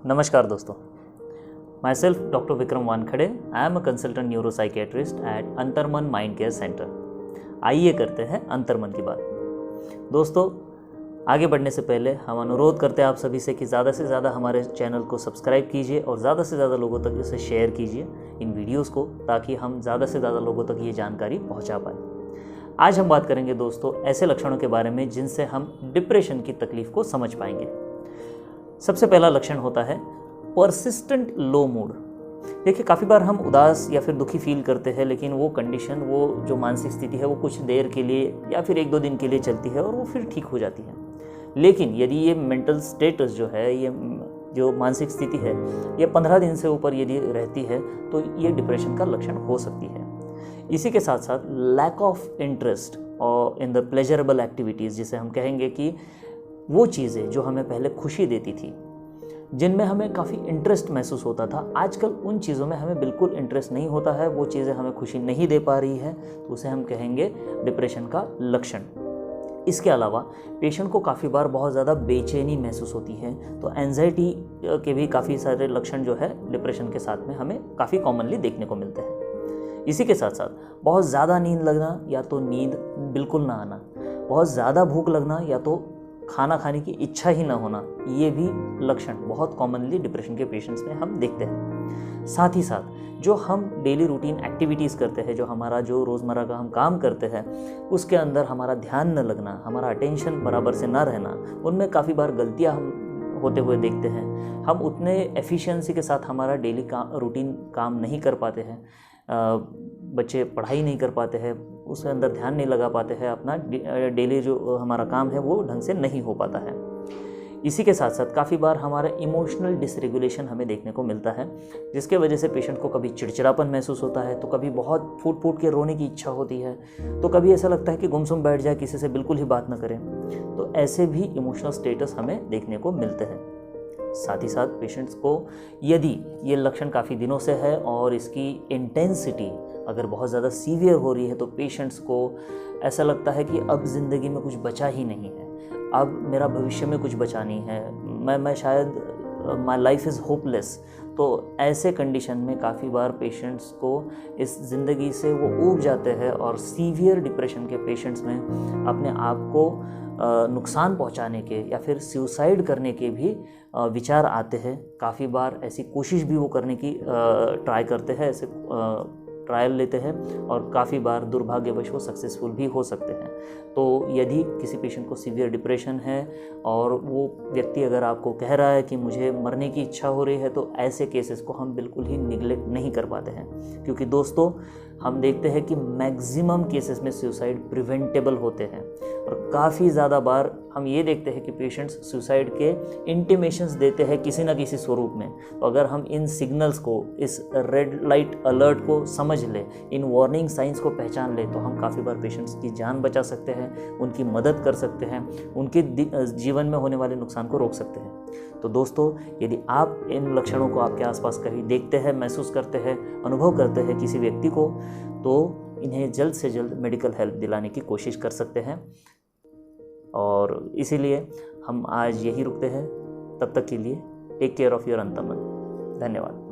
नमस्कार दोस्तों, my self doctor Vikram Wankhede. I am a consultant neuropsychiatrist eight अंतर्मन माइंड केयर सेंटर। आइए करते हैं अंतर्मन की बात। दोस्तों, आगे बढ़ने से पहले हम अनुरोध करते हैं आप सभी से कि ज़्यादा से ज़्यादा हमारे चैनल को सब्सक्राइब कीजिए और ज़्यादा से ज़्यादा लोगों तक इसे शेयर कीजिए इन वीडियोस को, ताकि हम ज़्यादा से ज़्यादा लोगों तक ये जानकारी पहुंचा पाएँ। आज हम बात करेंगे दोस्तों ऐसे लक्षणों के बारे में जिनसे हम डिप्रेशन की तकलीफ को समझ पाएंगे। सबसे पहला लक्षण होता है परसिस्टेंट लो मूड। देखिए, काफ़ी बार हम उदास या फिर दुखी फील करते हैं, लेकिन वो कंडीशन, वो जो मानसिक स्थिति है वो कुछ देर के लिए या फिर 1-2 दिन के लिए चलती है और वो फिर ठीक हो जाती है। लेकिन यदि ये मेंटल स्टेटस जो है, ये जो मानसिक स्थिति है, ये 15 दिन से ऊपर यदि रहती है तो ये डिप्रेशन का लक्षण हो सकती है। इसी के साथ साथ लैक ऑफ इंटरेस्ट और इन द प्लेजरेबल एक्टिविटीज़, जिसे हम कहेंगे कि वो चीज़ें जो हमें पहले खुशी देती थी, जिनमें हमें काफ़ी इंटरेस्ट महसूस होता था, आजकल उन चीज़ों में हमें बिल्कुल इंटरेस्ट नहीं होता है, वो चीज़ें हमें खुशी नहीं दे पा रही है, तो उसे हम कहेंगे डिप्रेशन का लक्षण। इसके अलावा पेशेंट को काफ़ी बार बहुत ज़्यादा बेचैनी महसूस होती है, तो एंजाइटी के भी काफ़ी सारे लक्षण जो है डिप्रेशन के साथ में हमें काफ़ी कॉमनली देखने को मिलते हैं। इसी के साथ साथ बहुत ज़्यादा नींद लगना या तो नींद बिल्कुल ना आना, बहुत ज़्यादा भूख लगना या तो खाना खाने की इच्छा ही ना होना, ये भी लक्षण बहुत कॉमनली डिप्रेशन के पेशेंट्स में हम देखते हैं। साथ ही साथ जो हम डेली रूटीन एक्टिविटीज़ करते हैं, जो हमारा जो रोज़मर्रा का हम काम करते हैं, उसके अंदर हमारा ध्यान न लगना, हमारा अटेंशन बराबर से ना रहना, उनमें काफ़ी बार गलतियाँ हम होते हुए देखते हैं। हम उतने एफिशिएंसी के साथ हमारा डेली रूटीन काम नहीं कर पाते हैं। बच्चे पढ़ाई नहीं कर पाते हैं, उसके अंदर ध्यान नहीं लगा पाते हैं, अपना डेली जो हमारा काम है वो ढंग से नहीं हो पाता है। इसी के साथ साथ काफ़ी बार हमारा इमोशनल डिसरेगुलेशन हमें देखने को मिलता है, जिसके वजह से पेशेंट को कभी चिड़चिड़ापन महसूस होता है, तो कभी बहुत फूट फूट के रोने की इच्छा होती है, तो कभी ऐसा लगता है कि गुमसुम बैठ जाए, किसी से बिल्कुल ही बात ना करें। तो ऐसे भी इमोशनल स्टेटस हमें देखने को मिलते हैं। साथ ही साथ पेशेंट्स को यदि ये लक्षण काफ़ी दिनों से है और इसकी इंटेंसिटी अगर बहुत ज़्यादा सीवियर हो रही है, तो पेशेंट्स को ऐसा लगता है कि अब ज़िंदगी में कुछ बचा ही नहीं है, अब मेरा भविष्य में कुछ बचा नहीं है, मैं शायद माई लाइफ इज़ होपलेस। तो ऐसे कंडीशन में काफ़ी बार पेशेंट्स को इस ज़िंदगी से वो ऊब जाते हैं और सीवियर डिप्रेशन के पेशेंट्स में अपने आप को नुकसान पहुंचाने के या फिर सुसाइड करने के भी विचार आते हैं। काफ़ी बार ऐसी कोशिश भी वो करने की ट्राई करते हैं, ऐसे ट्रायल लेते हैं और काफ़ी बार दुर्भाग्यवश वो सक्सेसफुल भी हो सकते हैं। तो यदि किसी पेशेंट को सीवियर डिप्रेशन है और वो व्यक्ति अगर आपको कह रहा है कि मुझे मरने की इच्छा हो रही है, तो ऐसे केसेस को हम बिल्कुल ही निगलेक्ट नहीं कर पाते हैं, क्योंकि दोस्तों हम देखते हैं कि मैक्सिमम केसेस में सुसाइड प्रिवेंटेबल होते हैं और काफ़ी ज़्यादा बार हम ये देखते हैं कि पेशेंट्स सुसाइड के इंटिमेशंस देते हैं किसी न किसी स्वरूप में। तो अगर हम इन सिग्नल्स को, इस रेड लाइट अलर्ट को समझ ले, इन वार्निंग साइंस को पहचान ले, तो हम काफ़ी बार पेशेंट्स की जान बचा सकते हैं, उनकी मदद कर सकते हैं, उनके जीवन में होने वाले नुकसान को रोक सकते हैं। तो दोस्तों, यदि आप इन लक्षणों को आपके आसपास कहीं देखते हैं, महसूस करते हैं, अनुभव करते हैं किसी व्यक्ति को, तो इन्हें जल्द से जल्द मेडिकल हेल्प दिलाने की कोशिश कर सकते हैं। और इसीलिए हम आज यही रुकते हैं। तब तक के लिए टेक केयर ऑफ़ योर अंतर्मन। धन्यवाद।